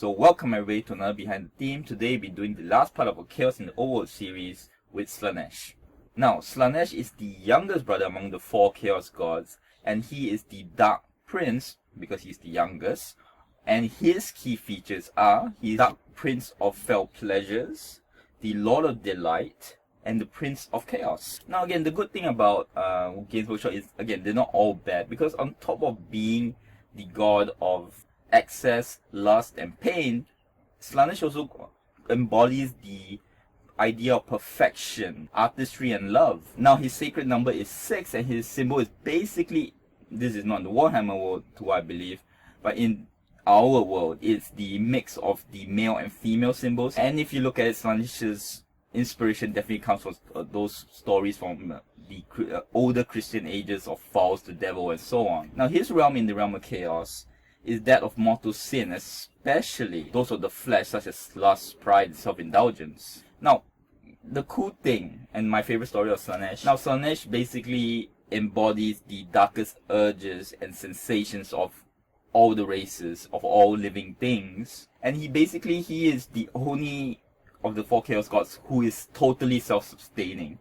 So welcome everybody to another Behind the Theme. Today we'll be doing the last part of our Chaos in the Old World series with Slaanesh. Now, Slaanesh is the youngest brother among the four Chaos Gods, and he is the Dark Prince because he's the youngest. And his key features are, he's Dark Prince of Fell Pleasures, the Lord of Delight, and the Prince of Chaos. Now again, the good thing about Games Workshop is, again, they're not all bad, because on top of being the god of excess, lust, and pain, Slaanesh also embodies the idea of perfection, artistry, and love. Now, his sacred number is 6, and his symbol is basically, this is not the Warhammer world, too, I believe, but in our world, it's the mix of the male and female symbols. And if you look at it, Slaanesh's inspiration definitely comes from those stories from the older Christian ages of Faust, the devil, and so on. Now, his realm in the realm of chaos is that of mortal sin, especially those of the flesh, such as lust, pride, and self-indulgence. Now, the cool thing, and my favorite story of Slaanesh, now Slaanesh basically embodies the darkest urges and sensations of all the races, of all living things, and he is the only of the four Chaos Gods who is totally self-sustaining.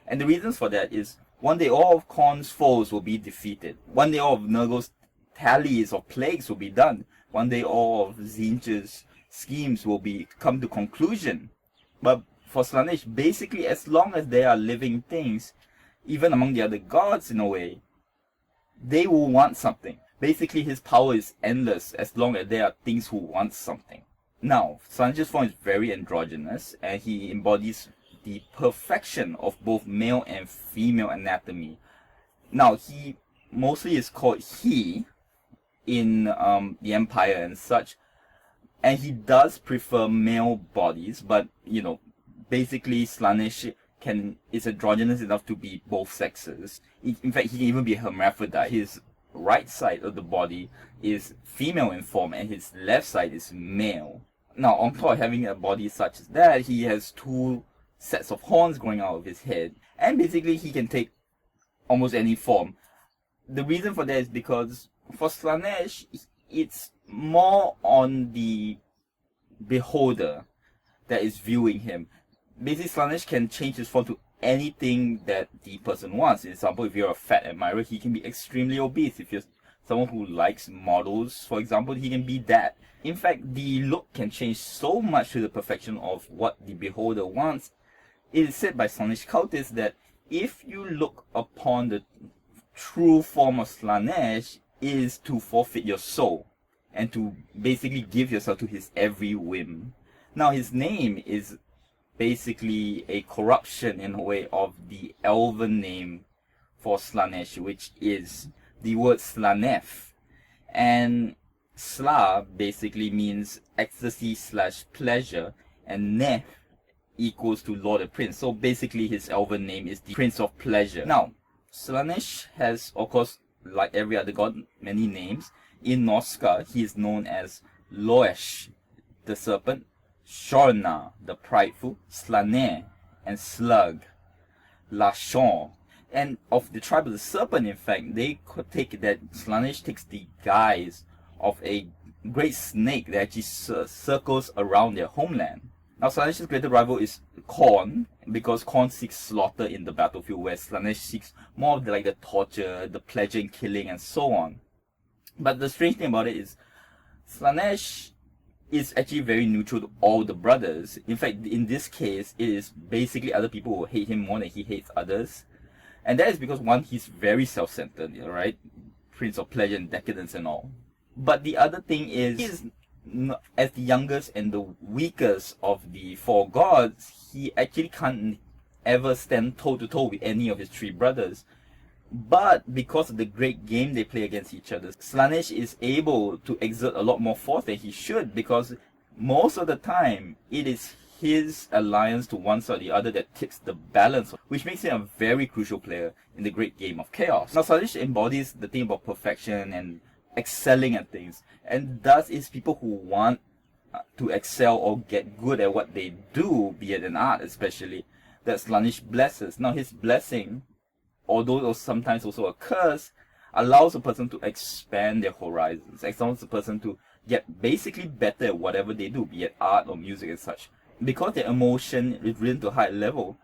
And the reasons for that is, one day all of Khorne's foes will be defeated. One day all of Nurgle's tallies of plagues will be done. One day all of Tzeentch's schemes will come to conclusion. But for Slaanesh, basically as long as there are living things, even among the other gods in a way, they will want something. Basically his power is endless as long as there are things who want something. Now, Slaanesh's form is very androgynous, and he embodies the perfection of both male and female anatomy. Now, he mostly is called he in the Empire and such, and he does prefer male bodies, but you know, basically Slaanesh is androgynous enough to be both sexes. In fact, he can even be a hermaphrodite. His right side of the body is female in form, and his left side is male. Now, on top of having a body such as that, he has 2 sets of horns growing out of his head, and basically he can take almost any form. The reason for that is because for Slaanesh, it's more on the beholder that is viewing him. Basically, Slaanesh can change his form to anything that the person wants. For example, if you're a fat admirer, he can be extremely obese. If you're someone who likes models, for example, he can be that. In fact, the look can change so much to the perfection of what the beholder wants. It is said by Slaanesh cultists that if you look upon the true form of Slaanesh, is to forfeit your soul and to basically give yourself to his every whim. Now, his name is basically a corruption in a way of the elven name for Slaanesh, which is the word Slaaneth. And Sla basically means ecstasy / pleasure, and Neth equals to Lord and Prince. So basically his elven name is the Prince of Pleasure. Now, Slaanesh has, of course, like every other god, many names. In Norsca, he is known as Loesh, the serpent, Shorna, the prideful, Slaane, and Slug, Lashon. And of the tribe of the serpent, in fact, they could take that Slaanesh takes the guise of a great snake that actually circles around their homeland. Now, Slaanesh's greater rival is Khorne, because Khorne seeks slaughter in the battlefield, where Slaanesh seeks more of the torture, the pleasure in killing, and so on. But the strange thing about it is, Slaanesh is actually very neutral to all the brothers. In fact, in this case, it is basically other people who hate him more than he hates others. And that is because, one, he's very self-centered, right? Prince of pleasure and decadence and all. But the other thing is, he is, as the youngest and the weakest of the 4 gods, he actually can't ever stand toe-to-toe with any of his 3 brothers. But because of the great game they play against each other, Slaanesh is able to exert a lot more force than he should, because most of the time it is his alliance to one side or the other that tips the balance, which makes him a very crucial player in the great game of chaos. Now, Slaanesh embodies the thing about perfection and excelling at things, and thus is people who want to excel or get good at what they do, be it in art especially, that Slaanesh blesses. Now, his blessing, although sometimes also a curse, allows a person to expand their horizons, allows a person to get basically better at whatever they do, be it art or music and such. Because their emotion is risen to a high level,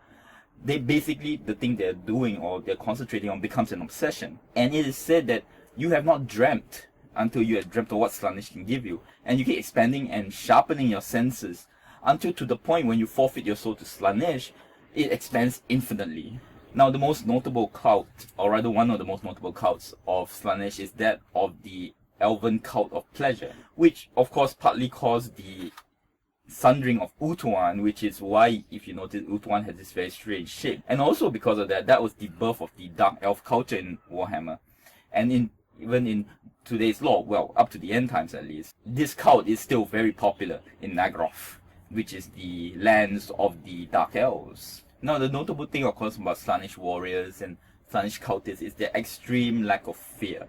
they basically, the thing they're doing or they're concentrating on becomes an obsession. And it is said that you have not dreamt until you have dreamt of what Slaanesh can give you. And you keep expanding and sharpening your senses until to the point when you forfeit your soul to Slaanesh, it expands infinitely. Now, the most notable cult, or rather one of the most notable cults of Slaanesh, is that of the Elven cult of pleasure, which of course partly caused the sundering of Utuan, which is why, if you notice, Utuan has this very strange shape. And also because of that, that was the birth of the Dark Elf culture in Warhammer. And even in today's lore, well, up to the end times at least, this cult is still very popular in Nagroth, which is the lands of the Dark Elves. Now, the notable thing, of course, about Slaanesh warriors and Slaanesh cultists is their extreme lack of fear.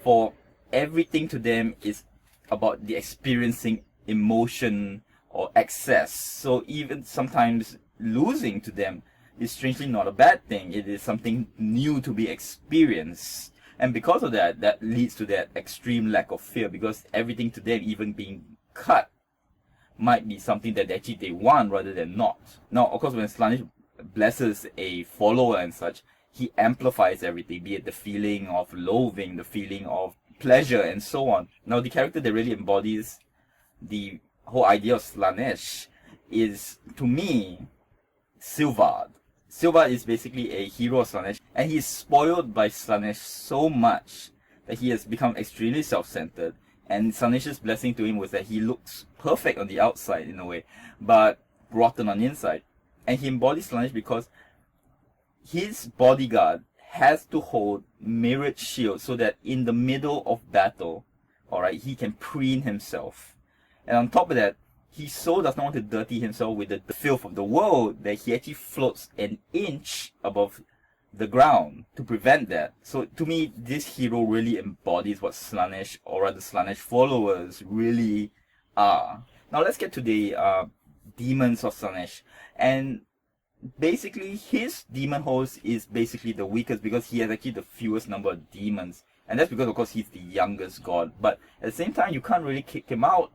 For everything to them is about the experiencing emotion or excess. So even sometimes losing to them is strangely not a bad thing. It is something new to be experienced. And because of that, that leads to that extreme lack of fear, because everything to them, even being cut, might be something that actually they want rather than not. Now, of course, when Slaanesh blesses a follower and such, he amplifies everything, be it the feeling of loathing, the feeling of pleasure, and so on. Now, the character that really embodies the whole idea of Slaanesh is, to me, Silvard. Silvard is basically a hero of Slaanesh, and he's spoiled by Slaanesh so much that he has become extremely self-centered. And Slaanesh's blessing to him was that he looks perfect on the outside in a way, but rotten on the inside. And he embodies Slaanesh because his bodyguard has to hold mirrored shields so that in the middle of battle, alright, he can preen himself. And on top of that, he so does not want to dirty himself with the filth of the world that he actually floats an inch above the ground to prevent that. So to me, this hero really embodies what Slaanesh, or rather Slaanesh followers, really are. Now let's get to the Demons of Saanich. And basically, his demon host is basically the weakest because he has actually the fewest number of demons. And that's because, of course, he's the youngest god. But at the same time, you can't really kick him out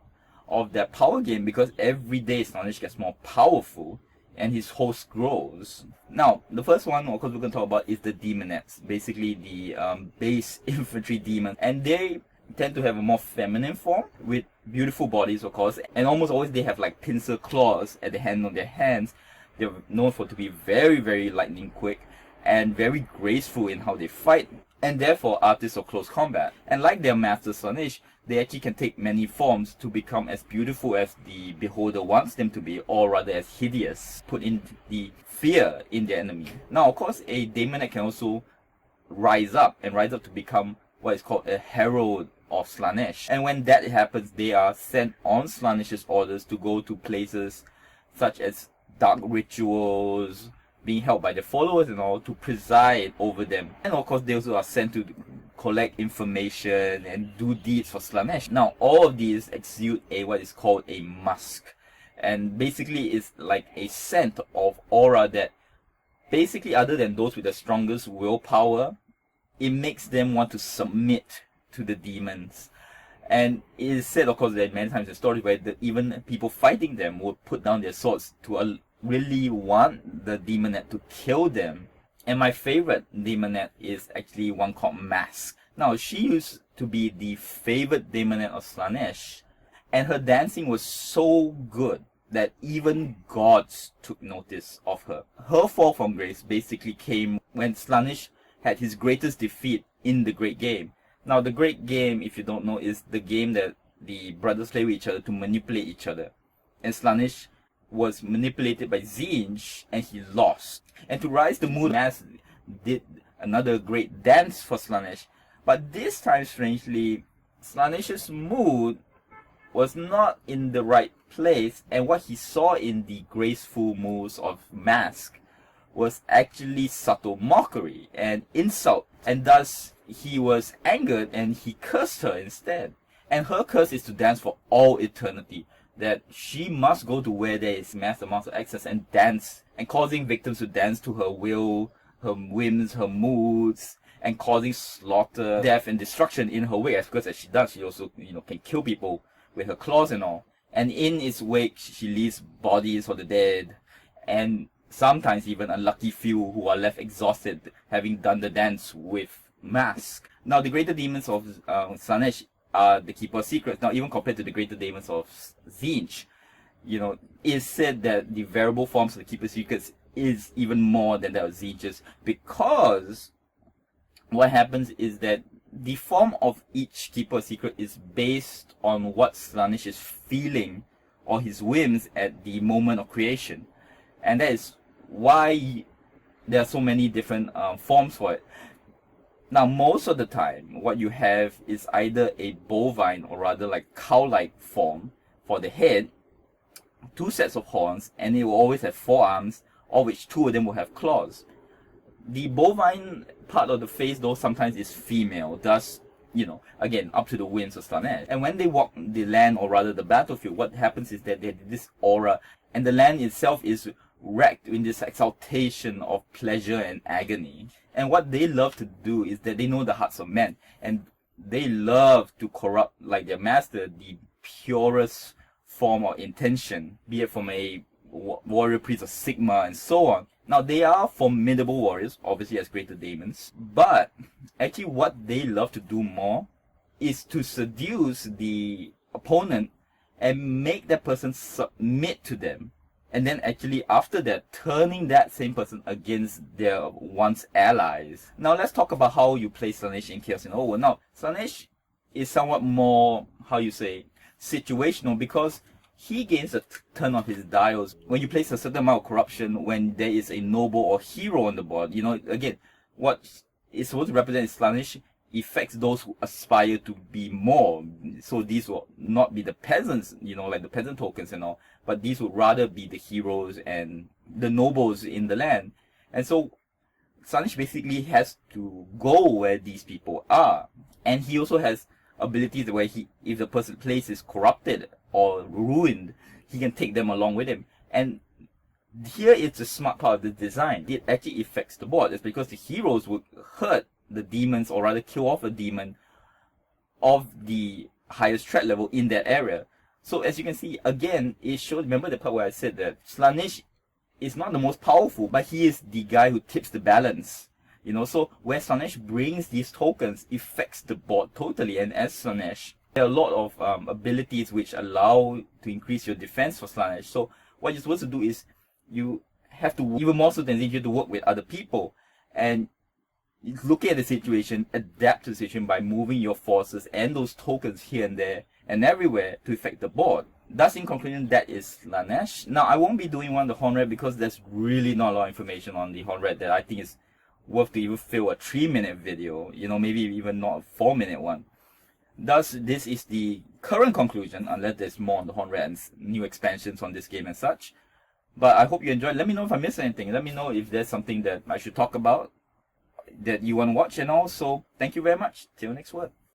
of that power game because every day Slaanesh gets more powerful and his host grows. Now, the first one, of course, we're going to talk about is the Demonettes. Basically, the base infantry demon. And they tend to have a more feminine form with beautiful bodies, of course. And almost always they have like pincer claws at the end of their hands. They're known for to be very, very lightning quick and very graceful in how they fight, and therefore artists of close combat. And like their master Slaanesh, they actually can take many forms to become as beautiful as the beholder wants them to be, or rather as hideous, put in the fear in their enemy. Now, of course, a Demonette can also rise up to become what is called a herald of Slaanesh. And when that happens, they are sent on Slaanesh's orders to go to places such as dark rituals, being held by their followers and all, to preside over them. And of course, they also are sent to collect information and do deeds for Slaanesh. Now, all of these exude what is called a musk. And basically, it's like a scent of aura that basically, other than those with the strongest willpower, it makes them want to submit to the demons. And it is said, of course, that many times in stories where even people fighting them would put down their swords to really want the Demonette to kill them. And my favorite Demonette is actually one called Mask. Now, she used to be the favorite Demonette of Slaanesh, and her dancing was so good that even gods took notice of her. Her fall from grace basically came when Slaanesh had his greatest defeat in the Great Game. Now, the Great Game, if you don't know, is the game that the brothers play with each other to manipulate each other. And Slaanesh was manipulated by Tzeentch, and he lost. And to rise the mood, Mask did another great dance for Slaanesh. But this time, strangely, Slaanesh's mood was not in the right place, and what he saw in the graceful moves of Mask was actually subtle mockery and insult, and thus he was angered and he cursed her instead. And her curse is to dance for all eternity, that she must go to where there is mass amounts of access and dance, and causing victims to dance to her will, her whims, her moods, and causing slaughter, death, and destruction in her way. Because as she does, she also, can kill people with her claws and all. And in its wake, she leaves bodies for the dead, and sometimes even unlucky few who are left exhausted, having done the dance with masks. Now, the greater demons of Slaanesh are the keeper of secrets. Now, even compared to the greater demons of Saanich, it's said that the variable forms of the keeper of secrets is even more than that of Saanich's, because what happens is that the form of each keeper of secret is based on what Slaanesh is feeling or his whims at the moment of creation, and that is why there are so many different forms for it. Now, most of the time, what you have is either a bovine or rather like cow-like form for the head, 2 sets of horns, and it will always have 4 arms, of which 2 of them will have claws. The bovine part of the face, though, sometimes is female, thus, again, up to the whims of Slaanesh. And when they walk the land, or rather the battlefield, what happens is that they have this aura, and the land itself is wracked in this exaltation of pleasure and agony. And what they love to do is that they know the hearts of men, and they love to corrupt, like their master, the purest form or intention, be it from a warrior priest of Sigma and so on. Now, they are formidable warriors, obviously as greater demons, but actually what they love to do more is to seduce the opponent and make that person submit to them, and then actually after that, turning that same person against their once allies. Now, let's talk about how you play Slaanesh in Chaos in Overworld. Now, Slaanesh is somewhat more, situational, because he gains a turn of his dials when you place a certain amount of corruption, when there is a noble or hero on the board. Again, what is supposed to represent is Slaanesh affects those who aspire to be more. So these will not be the peasants, like the peasant tokens and all, but these would rather be the heroes and the nobles in the land. And so Slaanesh basically has to go where these people are. And he also has abilities where if the person's place is corrupted or ruined, he can take them along with him. And here it's a smart part of the design. It actually affects the board. It's because the heroes would hurt the demons, or rather kill off a demon of the highest threat level in that area. So as you can see, again, it shows, remember the part where I said that Slaanesh is not the most powerful, but he is the guy who tips the balance. So where Slaanesh brings these tokens affects the board totally. And as Slaanesh, there are a lot of abilities which allow to increase your defense for Slaanesh. So what you're supposed to do is you have to, even more so than you have to work with other people, and look at the situation, adapt to the situation by moving your forces and those tokens here and there and everywhere to affect the board. Thus, in conclusion, that is Slaanesh. Now, I won't be doing one of the horn red because there's really not a lot of information on the horn red that I think is worth to even fill a 3-minute video, maybe even not a 4-minute one. Thus, this is the current conclusion, unless there's more on the horn red and new expansions on this game and such. But I hope you enjoyed. Let me know if I missed anything. Let me know if there's something that I should talk about that you want to watch, and also thank you very much. Till next word.